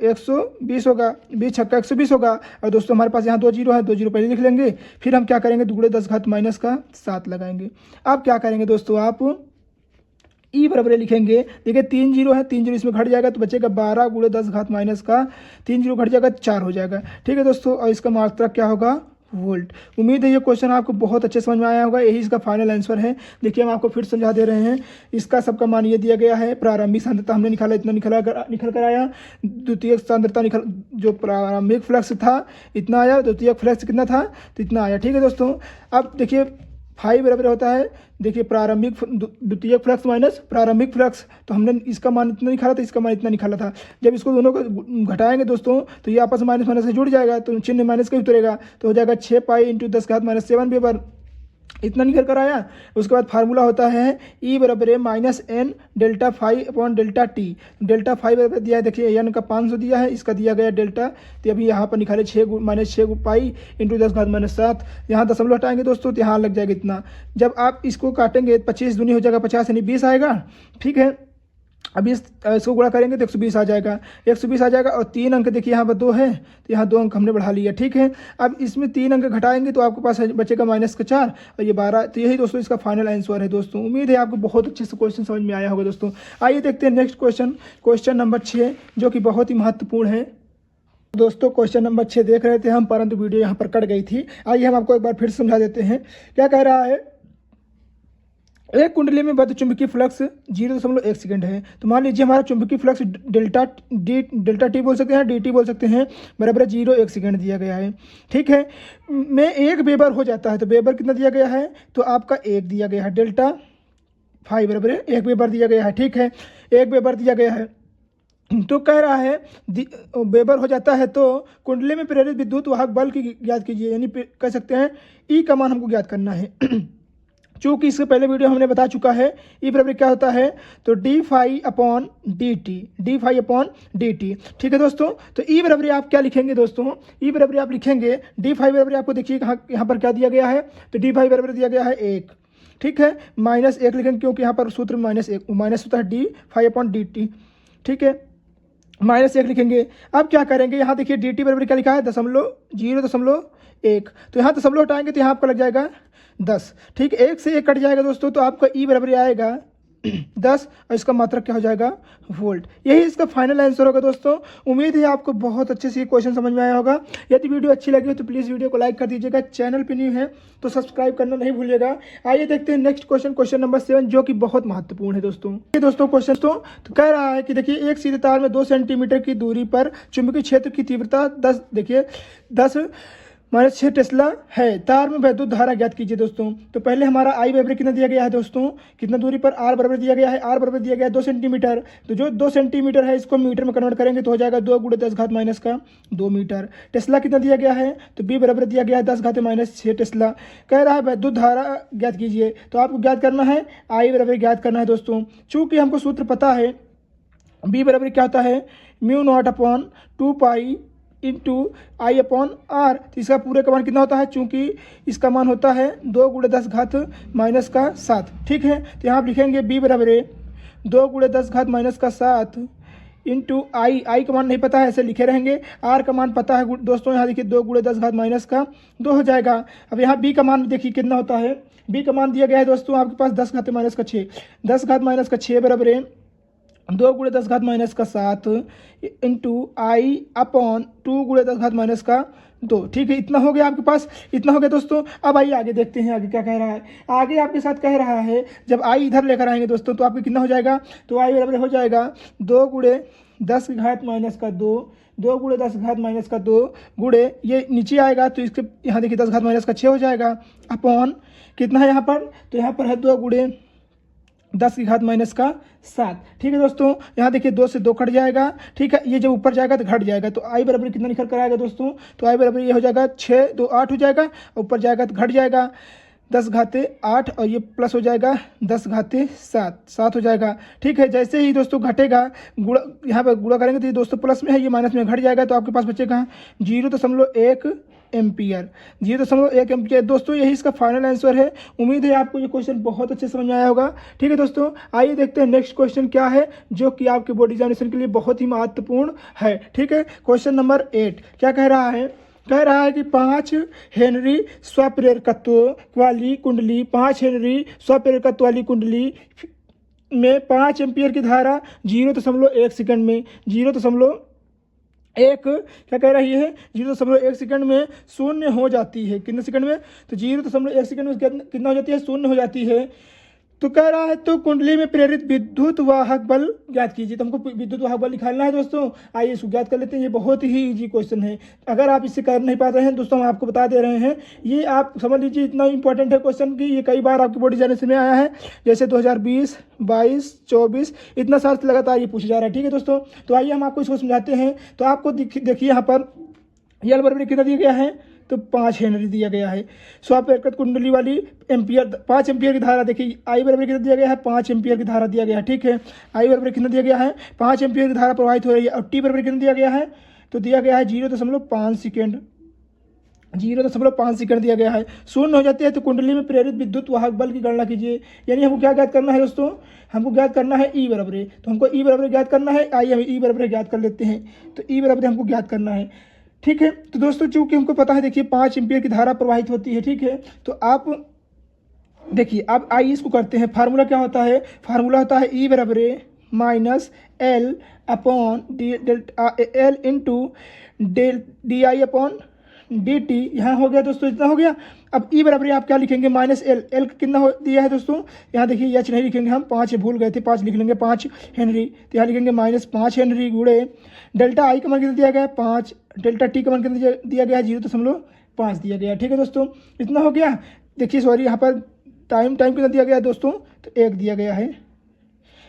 120 होगा, 20 छक्का 120 होगा। और दोस्तों हमारे पास यहाँ 2 जीरो है, 2 जीरो पहले लिख लेंगे, फिर हम क्या करेंगे, 2 गुणे 10 घात माइनस का 7 लगाएंगे। अब क्या करेंगे दोस्तों, आप ई बराबर लिखेंगे। देखिए 3 जीरो है, 3 जीरो इसमें घट जाएगा तो बचेगा 12 गुणे 10 घात माइनस का 3 जीरो घट जाएगा 4 हो जाएगा। ठीक है दोस्तों, और इसका मात्रक क्या होगा, वोल्ट। उम्मीद है ये क्वेश्चन आपको बहुत अच्छे समझ में आया होगा, यही इसका फाइनल आंसर है। देखिए हम आपको फिर समझा दे रहे हैं, इसका सबका मान ये दिया गया है। प्रारंभिक सांद्रता हमने निकाला, इतना निकल कर आया। द्वितीयक सांद्रता जो प्रारंभिक फ्लक्स था इतना आया, द्वितीयक फ्लक्स कितना था तो इतना आया। ठीक है दोस्तों, अब देखिए 5 बराबर होता है, देखिए प्रारंभिक द्वितीयक फ्लक्स माइनस प्रारंभिक फ्लक्स। तो हमने इसका मान इतना निकाला था, इसका मान इतना निकाला था। जब इसको दोनों को घटाएंगे दोस्तों तो ये आपस में माइनस माइनस से जुड़ जाएगा, तो चिन्ह माइनस का ही उतरेगा, तो हो जाएगा 6 पाई इंटू 10 घात माइनस 7 वेबर। इतना निकल कर आया। उसके बाद फार्मूला होता है ई बराबर है minus n delta five upon delta t. Delta five बराबर दिया है, देखिए एन का 500 दिया है, इसका दिया गया डेल्टा। तो अभी यहाँ पर निकाले 6 माइनस 6 पाई इंटू 10 घात माइनस 7। यहाँ दशमलव हटाएंगे दोस्तों तो यहाँ लग जाएगा इतना। जब आप इसको काटेंगे 25 दूनी हो जाएगा 50 यानी 20 आएगा। ठीक है, अब इसको गुणा करेंगे तो 120 आ जाएगा, 120 आ जाएगा। और 3 अंक देखिए यहाँ पर 2 है तो यहाँ 2 अंक हमने बढ़ा लिया। ठीक है, अब इसमें 3 अंक घटाएंगे तो आपके पास बचेगा माइनस का 4 और ये 12। तो यही दोस्तों इसका फाइनल आंसर है दोस्तों। उम्मीद है आपको बहुत अच्छे से क्वेश्चन समझ में आया होगा दोस्तों। आइए देखते हैं नेक्स्ट क्वेश्चन, क्वेश्चन नंबर 6, जो कि बहुत ही महत्वपूर्ण है दोस्तों। क्वेश्चन नंबर 6 देख रहे थे हम, परंतु वीडियो यहाँ पर कट गई थी। आइए हम आपको एक बार फिर समझा देते हैं। क्या कह रहा है, एक कुंडली में बद्ध चुंबकीय फ्लक्स 0.1 सेकंड है। तो मान लीजिए हमारा चुंबकीय फ्लक्स डेल्टा टी बोल सकते हैं, डी टी बोल सकते हैं, बराबर 0.1 सेकंड दिया गया है। ठीक है, में 1 वेबर हो जाता है तो वेबर कितना दिया गया है, तो आपका 1 दिया गया है, डेल्टा 5 बराबर 1 वेबर दिया गया है। ठीक है, 1 वेबर दिया गया है। तो कह रहा है वेबर हो जाता है तो कुंडली में प्रेरित विद्युत वाहक बल की ज्ञात कीजिए, यानी कह सकते हैं ई का मान हमको ज्ञात करना है। चूँकि इससे पहले वीडियो हमने बता चुका है ई बराबर क्या होता है, तो d phi upon d t, d phi upon d t. ठीक है दोस्तों, तो ई बराबर आप क्या लिखेंगे दोस्तों, ई बराबर आप लिखेंगे डी फाई बराबर आपको देखिए यहाँ पर क्या दिया गया है, तो डी फाई बराबर दिया गया है 1। ठीक है, माइनस 1 लिखेंगे क्योंकि यहाँ पर सूत्र माइनस 1 माइनस होता है d phi upon d t. ठीक है, माइनस 1 लिखेंगे। अब क्या करेंगे, यहाँ देखिए डी टी बराबर क्या लिखा है, 0.1। तो यहाँ दशमलव हटाएंगे तो यहाँ आपका लग जाएगा 10। ठीक है, 1 से 1 कट जाएगा दोस्तों, तो आपका ई बराबर आएगा 10 और इसका मात्रक क्या हो जाएगा, वोल्ट। यही इसका फाइनल आंसर होगा दोस्तों। उम्मीद है आपको बहुत अच्छे से ये क्वेश्चन समझ में आया होगा। यदि वीडियो अच्छी लगी हो तो प्लीज़ वीडियो को लाइक कर दीजिएगा, चैनल पे न्यू है तो सब्सक्राइब करना नहीं भूलिएगा। आइए देखते हैं नेक्स्ट क्वेश्चन, क्वेश्चन नंबर 7, जो कि बहुत महत्वपूर्ण है दोस्तों। ये दोस्तों क्वेश्चन तो कह रहा है कि देखिए एक सीधे तार में 2 सेंटीमीटर की दूरी पर चुंबकीय क्षेत्र की तीव्रता 10 माइनस 6 टेस्ला है। तार में वैद्युत धारा ज्ञात कीजिए दोस्तों। तो पहले हमारा आई बराबर कितना दिया गया है दोस्तों, कितना दूरी पर आर बराबर दिया गया है, आर बराबर दिया गया है 2 सेंटीमीटर। तो जो 2 सेंटीमीटर है इसको मीटर में कन्वर्ट करेंगे तो हो जाएगा 2 गुणे 10 घात माइनस का 2 मीटर। टेस्ला कितना दिया गया है, तो बी बराबर दिया गया है 10 घात माइनस 6 टेस्ला। कह रहा है वैद्युत धारा ज्ञात कीजिए, तो आपको ज्ञात करना है आई बराबर ज्ञात करना है दोस्तों। चूँकि हमको सूत्र पता है बी बराबर क्या होता है, mu not upon 2 pi into I upon r. तो इसका पूरे का मान कितना होता है, चूंकि इसका मान होता है 2 गुणे 10 घात माइनस का 7। ठीक है, तो यहाँ आप लिखेंगे बी बराबर 2 गुणे 10 घात माइनस का 7 इंटू आई का मान नहीं पता है, ऐसे लिखे रहेंगे। आर का मान पता है दोस्तों, यहाँ देखिए 2 गुणे 10 घात माइनस का 2 हो जाएगा। अब यहाँ बी का मान देखिए कितना होता है, बी का मान दिया गया है दोस्तों आपके पास 10 घात माइनस का 6, 10 घात माइनस का 6 बराबर 2 गुणे 10 घात माइनस का 7 इंटू आई अपॉन 2 गुणे 10 घात माइनस का 2। ठीक है, इतना हो गया आपके पास, इतना हो गया दोस्तों। अब आइए आगे देखते हैं आगे क्या कह रहा है। आगे आपके साथ कह रहा है जब आई इधर लेकर आएंगे दोस्तों तो आपको कितना हो जाएगा, तो आई बराबर हो जाएगा 2 गुणे 10 घात माइनस का 2, 2 गुणे 10 घात माइनस का 2 गुणे ये नीचे आएगा तो इसके यहाँ देखिए 10 घात माइनस का 6 हो जाएगा अपॉन कितना है यहाँ पर, तो यहाँ पर है 2 गुणे 10 की घात -7। ठीक है दोस्तों, यहाँ देखिए 2 से 2 कट जाएगा। ठीक है, ये जब ऊपर जाएगा तो घट जाएगा, तो आई बराबर कितना निकल कर आएगा दोस्तों, तो आई बराबर ये हो जाएगा 6 2 8 हो जाएगा, ऊपर जाएगा तो घट जाएगा 10 घाते 8 और ये प्लस हो जाएगा 10 घाते 7 हो जाएगा। ठीक है, जैसे ही दोस्तों घटेगा गुणा, यहाँ पर गुणा करेंगे तो ये दोस्तों प्लस में है, ये माइनस में घट जाएगा, तो आपके पास बचेगा 0.1 एम्पियर। 0.1 एम्पियर दोस्तों, यही इसका फाइनल आंसर है। उम्मीद है आपको ये क्वेश्चन बहुत अच्छे समझ में आया होगा। ठीक है दोस्तों, आइए देखते हैं नेक्स्ट क्वेश्चन क्या है, जो कि आपके बोर्ड एग्जामिनेशन के लिए बहुत ही महत्वपूर्ण है। ठीक है, क्वेश्चन नंबर 8 क्या कह रहा है, कह रहा है कि 5 हेनरी स्वप्रेरकत्व वाली कुंडली, 5 हेनरी स्वप्रेरकत्व वाली कुंडली में 5 एम्पियर की धारा 0.1 सेकंड में 0.1 क्या कह रही है, 0.1 सेकंड में शून्य हो जाती है। कितने सेकंड में, तो 0.1 सेकंड में कितना हो जाती है, शून्य हो जाती है। तो कह रहा है तो कुंडली में प्रेरित विद्युत वाहक बल ज्ञात कीजिए। तो हमको विद्युत वाहक बल निकालना है दोस्तों। आइए इसको ज्ञात कर लेते हैं। ये बहुत ही इजी क्वेश्चन है। अगर आप इससे कर नहीं पा रहे हैं दोस्तों, हम आपको बता दे रहे हैं, ये आप समझ लीजिए इतना इंपॉर्टेंट है क्वेश्चन कि ये कई बार आपके बोर्ड एग्जामिनेशन में आया है, जैसे 2020, 22, 24 इतना साल से लगातार ये पूछा जा रहा है। ठीक है दोस्तों, तो आइए हम आपको इसको समझाते हैं। तो आपको देखिए यहाँ पर यल बराबर कितना दिया गया है, तो 5 हेनरी दिया गया है। स्वप्रेरकत्व कुंडली वाली एम्पियर 5 एम्पियर की धारा, देखिए आई बराबर कितना दिया गया है, 5 एम्पियर की धारा दिया गया है। ठीक है, आई बराबर कितना दिया गया है, 5 एम्पियर की धारा प्रवाहित हो रही है। और टी बराबर कितना दिया गया है, तो दिया गया है 0.5 सेकेंड, 0.5 सेकंड दिया गया है। शून्य हो जाती है तो कुंडली में प्रेरित विद्युत वाहक बल की गणना कीजिए। यानी हमको क्या ज्ञात करना है दोस्तों, हमको ज्ञात करना है ई बराबर, तो हमको ई बराबर ज्ञात करना है। आइए हम ई बराबर ज्ञात कर लेते हैं। तो ई बराबर हमको ज्ञात करना है। ठीक है, तो दोस्तों चूंकि हमको पता है, देखिए 5 एम्पियर की धारा प्रवाहित होती है। ठीक है, तो आप देखिए अब आइए इसको करते हैं। फार्मूला क्या होता है, फार्मूला होता है ई बराबर -L upon L into DI/dt। यहाँ हो गया दोस्तों, इतना हो गया। अब ई बराबर आप क्या लिखेंगे, -L, L कितना हो दिया है दोस्तों, यहाँ देखिए एच नहीं लिखेंगे हम, 5 भूल गए थे, 5 लिख लेंगे, 5 हेनरी। तो यहाँ लिखेंगे -5 हेनरी गुणे डेल्टा आई का मान कितना दिया गया है 5, डेल्टा टी का मान कितना दिया गया है 0.5 दिया गया है। ठीक है दोस्तों, इतना हो गया। देखिए सॉरी, यहाँ पर टाइम कितना दिया गया है दोस्तों, तो 1 दिया गया है,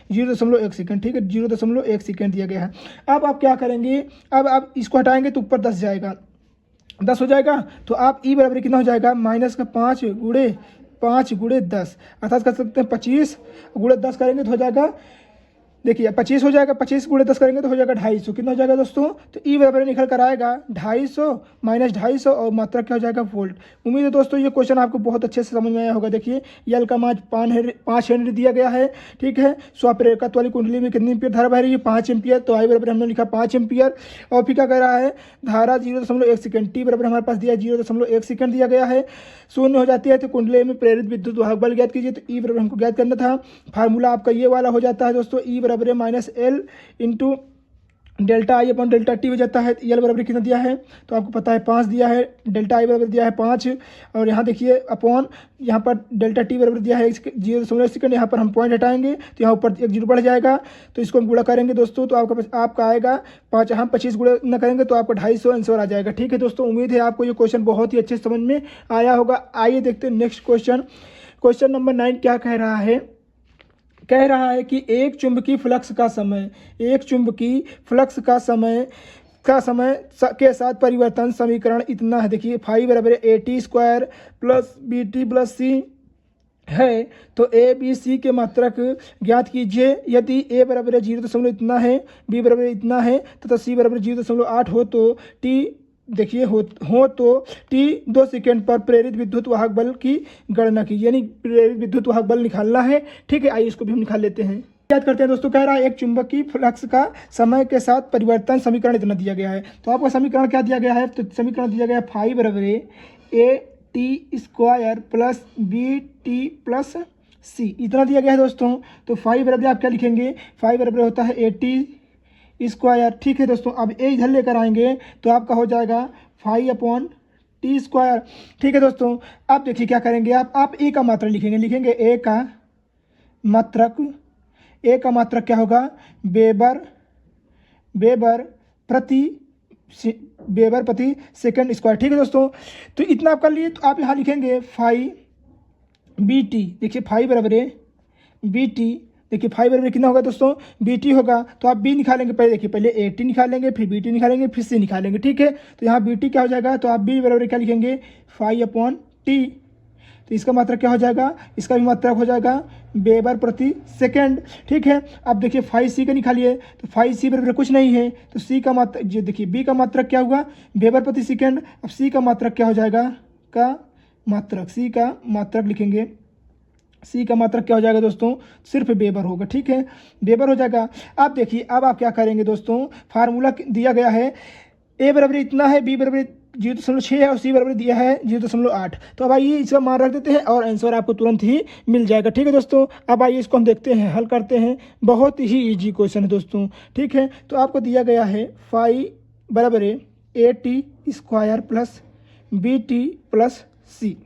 0.1 सेकंड। ठीक है, 0.1 सेकंड दिया गया है। अब आप क्या करेंगे, अब आप इसको हटाएंगे तो ऊपर 10 जाएगा, 10 हो जाएगा। तो आप ई बराबर कितना हो जाएगा, -5 गुणे 10, अर्थात कर सकते हैं 25 गुणे 10 करेंगे तो हो जाएगा, देखिए 25 हो जाएगा, 25 गुणे 10 करेंगे तो हो जाएगा 250। कितना हो जाएगा दोस्तों, तो ई बराबर निकल कर आएगा 250 -250 और मात्रा क्या हो जाएगा, वोल्ट। उम्मीद है दोस्तों ये क्वेश्चन आपको बहुत अच्छे से समझ में आया होगा। देखिए यल का मान 5 हेनरी दिया गया है। ठीक है, स्वप्रेरकत्व वाली कुंडली में कितनी एम्पियर धारा बह रही है, 5 एम्पियर। तो आई बराबर हमने लिखा 5 एम्पियर। और फिर क्या कह रहा है, धारा 0.1 सेकंड, टी बराबर हमारे पास दिया 0.1 सेकंड दिया गया है। शून्य हो जाती है तो कुंडली में प्रेरित विद्युत वाहक बल ज्ञात कीजिए। तो ई बराबर हमको ज्ञात करना था। फार्मूला आपका ये वाला हो जाता है दोस्तों, ई बराबर -L इंटू डेल्टा आई अपॉन डेल्टा टी हो जाता है। यल बराबर कितना दिया है, तो आपको पता है 5 दिया है, डेल्टा आई बराबर दिया है 5, और यहाँ देखिए अपॉन यहाँ पर डेल्टा टी बराबर दिया है 0.1 सेकंड। यहाँ पर हम पॉइंट हटाएंगे तो यहाँ ऊपर 1 0 बढ़ जाएगा। तो इसको हम गुणा करेंगे दोस्तों, तो आपका आएगा 5, हम 25 गुणा न करेंगे तो आपका 250 आंसर आ जाएगा। ठीक है दोस्तों, उम्मीद है आपको ये क्वेश्चन बहुत ही अच्छे समझ में आया होगा। आइए देखते हैं नेक्स्ट क्वेश्चन। क्वेश्चन नंबर 9 क्या कह रहा है, कह रहा है कि एक चुंबकीय फ्लक्स का समय के साथ परिवर्तन समीकरण इतना है। देखिए फाइव बराबर AT² plus BT plus C है। तो ए बी सी के मात्रक ज्ञात कीजिए। यदि ए बराबर 0 इतना है, बी बराबर इतना है तथा सी बराबर 0.8 हो तो टी देखिए हो तो टी 2 सेकेंड पर प्रेरित विद्युत वाहक बल की गणना कीजिए। यानी प्रेरित विद्युत वाहक बल निकालना है। ठीक है, आइए इसको भी हम निकाल लेते हैं। याद करते हैं दोस्तों, कह रहा है एक चुंबकीय फ्लक्स का समय के साथ परिवर्तन समीकरण इतना दिया गया है। तो आपका समीकरण क्या दिया गया है, तो समीकरण दिया गया है फाइव बराबर AT² plus BT plus C इतना दिया गया है दोस्तों। तो फाइव बराबर आप क्या लिखेंगे, फाइव बराबर होता है AT²। ठीक है दोस्तों, अब ए इधर लेकर आएंगे तो आपका हो जाएगा 5/T²। ठीक है दोस्तों, अब देखिए क्या करेंगे, आप ए का मात्रक लिखेंगे ए का मात्रक क्या होगा, वेबर प्रति सेकंड स्क्वायर। ठीक है दोस्तों, तो इतना आप कर लिए। तो आप यहाँ लिखेंगे 5BT। देखिए 5 बराबर बी टी, देखिए फाइव बराबर कितना होगा दोस्तों, बी टी होगा। तो आप बी निकालेंगे, पहले देखिए पहले ए टी निकालेंगे, फिर बी टी निकालेंगे, फिर सी निकालेंगे, ठीक है। तो यहाँ बी टी क्या हो जाएगा, तो आप बी बराबर क्या लिखेंगे, 5/T। तो इसका मात्रक क्या हो जाएगा, इसका भी मात्रक हो जाएगा वेबर प्रति सेकेंड, ठीक है। अब देखिए 5C का निकालिए, तो 5C बराबर कुछ नहीं है, तो सी का मात्रक, जो देखिए बी का मात्रक क्या हुआ, वेबर प्रति सेकेंड। अब सी का मात्रक क्या हो जाएगा, का मात्रक, सी का मात्रक लिखेंगे, सी का मात्रक क्या हो जाएगा दोस्तों, सिर्फ वेबर होगा, ठीक है, वेबर हो जाएगा। अब देखिए अब आप क्या करेंगे दोस्तों, फार्मूला दिया गया है, ए बराबर इतना है, बी बराबर 0.6 है और सी बराबर दिया है 0.8। तो अब आइए इसका मान रख देते हैं और आंसर आपको तुरंत ही मिल जाएगा, ठीक है दोस्तों। अब आइए इसको हम देखते हैं, हल करते हैं, बहुत ही इजी क्वेश्चन है दोस्तों, ठीक है। तो आपको दिया गया है 5 बराबर AT² प्लस BT प्लस सी।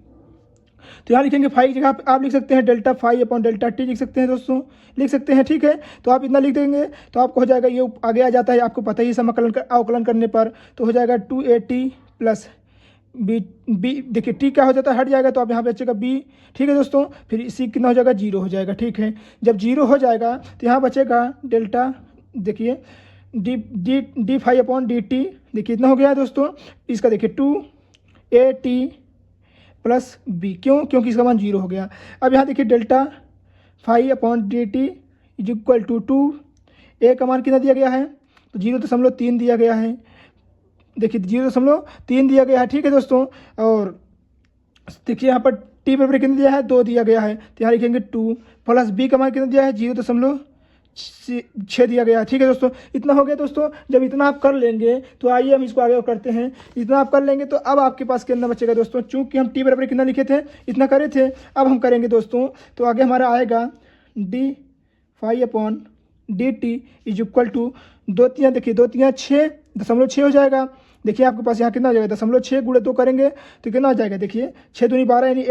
तो यहाँ लिखेंगे 5 की जगह आप लिख सकते हैं डेल्टा 5/Δt लिख सकते हैं दोस्तों, लिख सकते हैं, ठीक है। तो आप इतना लिख देंगे तो आपको हो जाएगा, ये आगे आ जाता है, आपको पता ही समाकलन अवकलन करने पर तो हो जाएगा 2AT प्लस बी, देखिए टी क्या हो जाता है, हट जाएगा, तो आप यहाँ पे बचेगा बी, ठीक है दोस्तों। फिर सी कितना हो जाएगा, 0 हो जाएगा, ठीक है। जब 0 हो जाएगा तो यहाँ बचेगा डेल्टा, देखिए डी 5/dt, देखिए इतना हो गया दोस्तों। इसका देखिए 2AT प्लस बी, क्योंकि इसका मान 0 हो गया। अब यहाँ देखिए delta 5/dt is equal to 2, a का मान कितना दिया गया है, तो 0.3 दिया गया है, देखिए 0.3 दिया गया है, ठीक है दोस्तों। और देखिए यहाँ पर टी बराबर कितना दिया है, 2 दिया गया है, तो यहाँ लिखेंगे 2 प्लस बी का मान कितना दिया है, 0.6 दिया गया है, ठीक है दोस्तों। इतना हो गया दोस्तों। जब इतना आप कर लेंगे तो आइए हम इसको आगे करते हैं। इतना आप कर लेंगे तो अब आपके पास कितना बचेगा दोस्तों, चूंकि हम टी बराबर कितना लिखे थे, इतना करे थे, अब हम करेंगे दोस्तों। तो आगे हमारा आएगा D 5/dt is equal to 2×3, देखिए 2×3 6.6 हो जाएगा। देखिए आपके पास यहाँ कितना हो जाएगा, 0.6 गुणे 2 करेंगे तो कितना हो जाएगा, देखिए 6 दूनी 12 यानी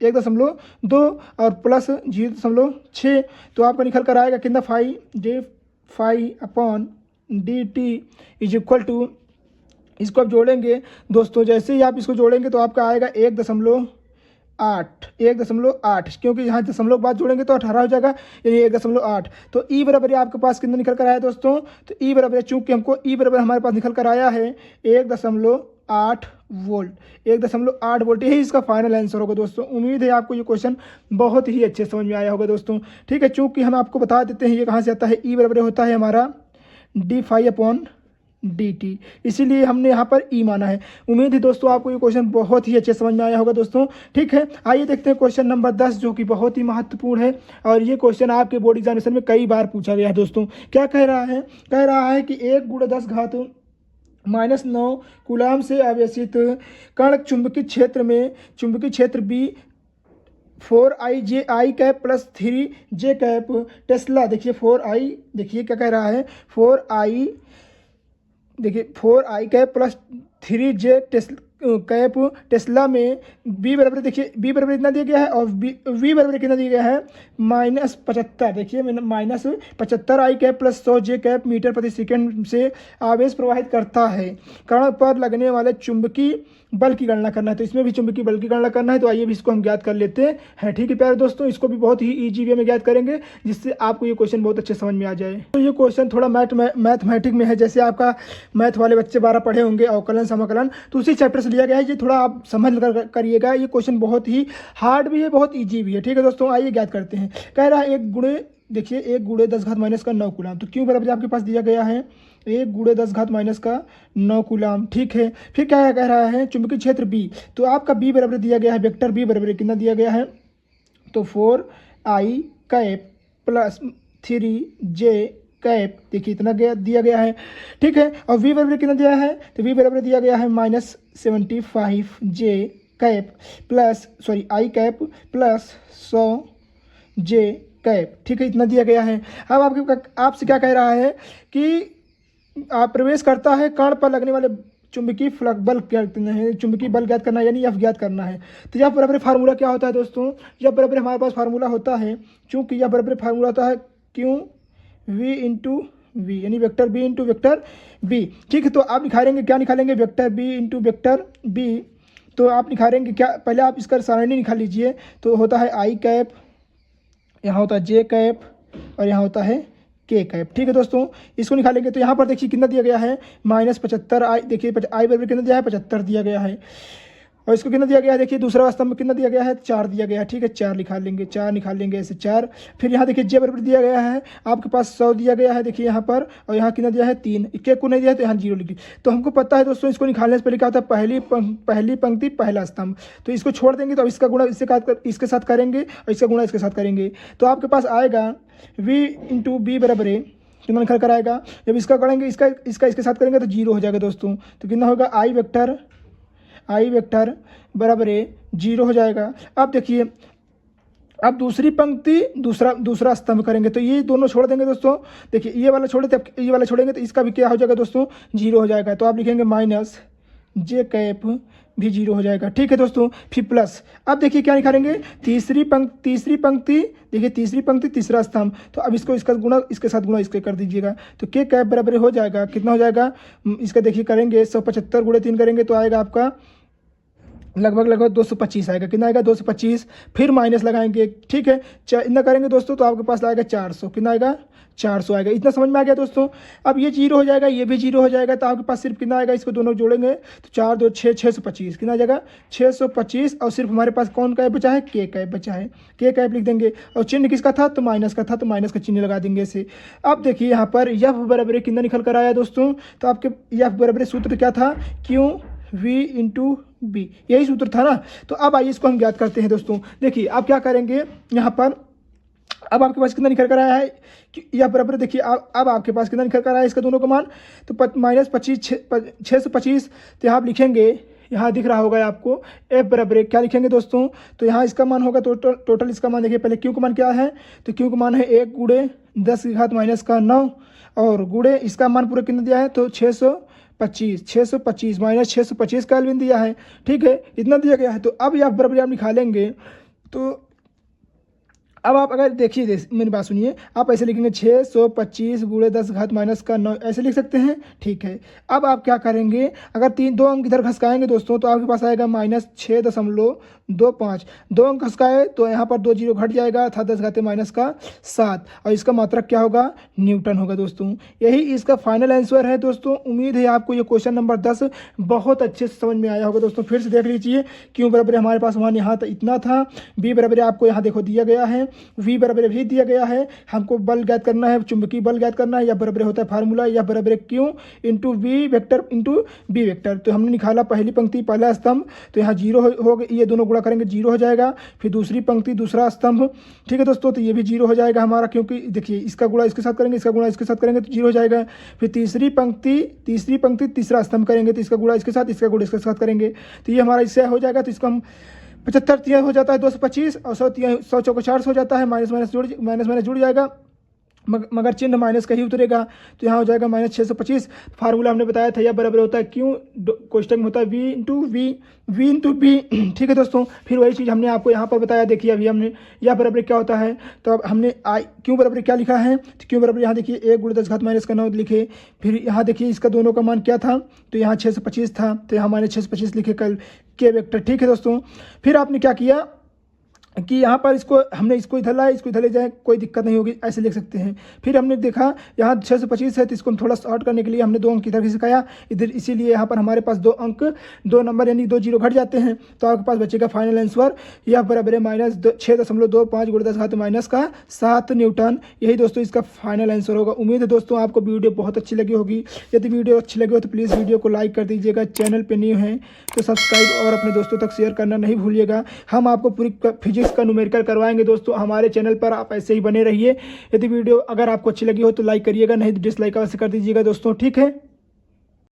1.2 और प्लस 0.6। तो आपका निकल कर आएगा कितना, 5/dt इज इक्वल टू, इसको आप जोड़ेंगे दोस्तों, जैसे ही आप इसको जोड़ेंगे तो आपका आएगा 1.8, क्योंकि यहाँ दशमलव के बाद जोड़ेंगे तो 18 हो जाएगा, यानी 1.8। तो ई बराबर आपके पास कितना निकल कर आया दोस्तों, तो ई बराबर, चूंकि हमको ई बराबर हमारे पास निकल कर आया है 1.8 वोल्ट, 1.8 वोल्ट, यही इसका फाइनल आंसर होगा दोस्तों। उम्मीद है आपको ये क्वेश्चन बहुत ही अच्छे समझ में आया होगा दोस्तों, ठीक है। चूंकि हम आपको बता देते हैं ये कहाँ से आता है, ई बराबर होता है हमारा डी 5/dt, इसीलिए हमने यहाँ पर ई माना है। उम्मीद है दोस्तों आपको ये क्वेश्चन बहुत ही अच्छे समझ में आया होगा दोस्तों, ठीक है। आइए देखते हैं क्वेश्चन नंबर 10, जो कि बहुत ही महत्वपूर्ण है और ये क्वेश्चन आपके बोर्ड एग्जामिनेशन में कई बार पूछा गया है दोस्तों। क्या कह रहा है, कह रहा है कि 1×10⁻⁹ कूलाम से आवेशित कण चुंबकीय क्षेत्र B 4I plus 3J Tesla, देखिए 4I, देखिए क्या कह रहा है, 4I, देखिए 4I प्लस 3J टेस्ला में बी बराबर, देखिए बी बराबर इतना दिया गया है और वी बराबर कितना दिया गया है, -75, देखिए -75I प्लस 100J मीटर प्रति सेकंड से आवेश प्रवाहित करता है। कण पर लगने वाले चुंबकीय बल की गणना करना है, तो इसमें भी चुंबकीय बल की गणना करना है। तो आइए भी इसको हम ज्ञात कर लेते हैं, ठीक है प्यारे दोस्तों। इसको भी बहुत ही ईजी वे में ज्ञात करेंगे, जिससे आपको ये क्वेश्चन बहुत अच्छे समझ में आ जाए। तो ये क्वेश्चन थोड़ा मैथमेटिक में है, जैसे आपका मैथ वाले बच्चे 12 पढ़े होंगे, अवकलन समाकलन, तो उसी चैप्टर से लिया गया है। ये थोड़ा आप समझ कर करिएगा, ये क्वेश्चन बहुत ही हार्ड भी है, बहुत ईजी भी है, ठीक है दोस्तों। आइए ज्ञात करते हैं। कह रहा है 1×10⁻⁹ कूलाम, तो क्यों बराबर आपके पास दिया गया है 1×10⁻⁹ कूलाम, ठीक है। फिर क्या कह रहा है, चुंबकीय क्षेत्र बी, तो आपका बी बराबर दिया गया है, वेक्टर बी बराबर कितना दिया गया है, तो 4I प्लस 3J, देखिए इतना दिया गया है, ठीक है। और वी बराबर कितना दिया है, तो वी बराबर दिया गया है -75J plus I plus 100J, ठीक है, इतना दिया गया है। अब आपसे क्या कह रहा है कि आप प्रवेश करता है कण पर लगने वाले चुंबकीय बल ज्ञात करना है, चुंबकीय बल ज्ञात करना है, यानी F ज्ञात करना है। तो यह बराबर फार्मूला क्या होता है दोस्तों, यह बराबर हमारे पास फार्मूला होता है, चूंकि यह बराबर फार्मूला होता है क्यों V इंटू वी, यानी vector b into vector b, ठीक है। तो आप निकालेंगे, क्या निकालेंगे, vector b into vector b. तो आप निकालेंगे क्या, पहले आप इसका सारणी निकाल लीजिए, तो होता है I यहाँ होता है जे कैप और यहाँ होता है के कैप। ठीक है दोस्तों, इसको निकालेंगे तो यहाँ पर देखिए कितना दिया गया है -75 आई, देखिए आई बराबर कितना दिया है 75 दिया गया है। और इसको कितना दिया गया है देखिए दूसरा स्तंभ में कितना दिया गया है 4 दिया गया है। ठीक है, 4 निकाल लेंगे ऐसे 4। फिर यहाँ देखिए जे बराबर दिया गया है आपके पास 100 दिया गया है देखिए यहाँ पर, और यहाँ कितना दिया है 3, के को नहीं दिया है तो यहाँ 0 लिखिए। तो हमको पता है दोस्तों इसको निकालने से पहले क्या होता है पहली पंक्ति पहला स्तंभ, तो इसको छोड़ देंगे तो अब इसका गुणा इसके साथ करेंगे और इसका गुणा इसके साथ करेंगे। तो आपके पास आएगा v × b बराबर है कितना निकल कर आएगा, जब इसका करेंगे इसका इसके साथ करेंगे तो 0 हो जाएगा दोस्तों। तो कितना होगा आई वेक्टर बराबर 0 हो जाएगा। अब देखिए अब दूसरी पंक्ति दूसरा स्तंभ करेंगे तो ये दोनों छोड़ देंगे दोस्तों। देखिए ये वाला छोड़े तो ये वाला छोड़ेंगे तो इसका भी क्या हो जाएगा दोस्तों 0 हो जाएगा। तो आप लिखेंगे माइनस जे कैप भी 0 हो जाएगा। ठीक है दोस्तों, फिर प्लस। अब देखिए क्या निकालेंगे तीसरी पंक्ति देखिए तीसरी पंक्ति तीसरा स्तंभ, तो अब इसको इसका गुणा इसके साथ गुणा इसके कर दीजिएगा। तो के कैप बराबर हो जाएगा कितना हो जाएगा, इसका देखिए करेंगे 175 × 3 करेंगे तो आएगा आपका लगभग 225 आएगा। कितना आएगा 225, फिर माइनस लगाएंगे। ठीक है, इतना करेंगे दोस्तों तो आपके पास आएगा 400, कितना आएगा 400 आएगा। इतना समझ में आ गया दोस्तों। अब ये 0 हो जाएगा, ये भी 0 हो जाएगा, तो आपके पास सिर्फ कितना आएगा, इसको दोनों जोड़ेंगे तो 4 2 6 625, कितना आ जाएगा 625। और सिर्फ हमारे पास कौन कैप बचा है, के कैप बचा है, के कैप लिख देंगे। और चिन्ह किसका था, तो माइनस का था, तो माइनस का चिन्ह लगा देंगे इसे। अब देखिए यहाँ पर एफ बराबर कितना निकल कर आया दोस्तों, तो आपके एफ बराबर सूत्र क्या था, क्यू v × b, यही सूत्र था ना। तो अब आइए इसको हम ज्ञात करते हैं दोस्तों। देखिए आप क्या करेंगे यहाँ पर, अब आपके पास कितना निकल कर आया है या बराबर, देखिए अब आपके पास कितना निकल कर आया है इसका दोनों का मान, तो -625। तो यहाँ आप लिखेंगे, यहाँ दिख रहा होगा आपको f बराबर क्या लिखेंगे दोस्तों, तो यहाँ इसका मान होगा टोटल इसका मान देखिए पहले q का मान क्या है, तो q का मान है 1 × 10⁻⁹ और गुणे इसका मान पूरा कितना दिया है, तो 625 माइनस 625 का एल्विन दिया है। ठीक है, इतना दिया गया है। तो अब आप बराबर आप निकालेंगे तो अब आप अगर देखिए मेरी बात सुनिए, आप ऐसे लिखेंगे 625 × 10⁻⁹ ऐसे लिख सकते हैं। ठीक है, अब आप क्या करेंगे, अगर 2 अंक इधर घसकाएंगे दोस्तों तो आपके पास आएगा -6.25। 2 अंक घसकाए तो यहाँ पर 2 0 घट जाएगा, था 10⁻⁷ और इसका मात्रक क्या होगा, न्यूटन होगा दोस्तों। यही इसका फाइनल आंसर है दोस्तों। उम्मीद है आपको ये क्वेश्चन नंबर 10 बहुत अच्छे से समझ में आया होगा दोस्तों। फिर से देख लीजिए, क्यों बराबर हमारे पास वहाँ यहाँ इतना था, बी बराबर आपको यहाँ देखो दिया गया है, v बराबर भी दिया गया है। हमको बल ज्ञात करना है, चुंबकीय बल ज्ञात करना है, या बराबर होता है फार्मूला या बराबर Q × v vector × b vector. तो हमने निकाला पहली पंक्ति पहला स्तंभ, तो यहाँ 0 हो गया, ये दोनों गुणा करेंगे 0 हो जाएगा। फिर दूसरी पंक्ति दूसरा स्तंभ, ठीक है दोस्तों, तो ये भी 0 हो जाएगा हमारा, क्योंकि देखिए इसका गुणा इसके साथ करेंगे, इसका गुणा इसके साथ करेंगे तो 0 हो जाएगा। फिर तीसरी पंक्ति तीसरा स्तंभ करेंगे तो इसका गुणा इसके साथ, इसका गुणा इसके साथ करेंगे तो ये हमारा इससे हो जाएगा। तो इसको हम 75 3 हो जाता है 225 और 100 चौको 400 हो जाता है, माइनस जुड़ जाएगा, मगर चिन्ह माइनस का ही उतरेगा। तो यहाँ हो जाएगा -625। फार्मूला हमने बताया था, यह बराबर होता है क्यू कोष्टक में होता है v × b। ठीक है दोस्तों, फिर वही चीज़ हमने आपको यहाँ पर बताया। देखिए अभी हमने यह बराबर क्या होता है, तो अब हमने क्यू बराबर क्या लिखा है, तो क्यू बराबर यहाँ देखिए 1 × 10⁻⁹ लिखे। फिर यहाँ देखिए इसका दोनों का मान क्या था, तो यहाँ 625 था, तो यहाँ -625 लिखे कल के वेक्टर। ठीक है दोस्तों, फिर आपने क्या किया कि यहाँ पर हमने इसको इधर लाए, इसको इधर ले जाए, कोई दिक्कत नहीं होगी, ऐसे लिख सकते हैं। फिर हमने देखा यहाँ 625 है, तो इसको हम थोड़ा शॉर्ट करने के लिए हमने 2 अंक इधर खिसकाया इधर, इसीलिए यहाँ पर हमारे पास 2 नंबर यानी 2 0 घट जाते हैं। तो आपके पास बचेगा फाइनल आंसर, यह बराबर है -6.25 × 10⁻⁷ न्यूटन। यही दोस्तों इसका फाइनल आंसर होगा। उम्मीद है दोस्तों आपको वीडियो बहुत अच्छी लगी होगी। यदि वीडियो अच्छी लगी हो तो प्लीज़ वीडियो को लाइक कर दीजिएगा, चैनल पर न्यू है तो सब्सक्राइब और अपने दोस्तों तक शेयर करना नहीं भूलिएगा। हम आपको पूरी फिजिक्स का न्यूमेरिकल करवाएंगे दोस्तों, हमारे चैनल पर आप ऐसे ही बने रहिए। यदि वीडियो अगर आपको अच्छी लगी हो तो लाइक करिएगा, नहीं तो डिसलाइक अवश्य कर दीजिएगा दोस्तों। ठीक है।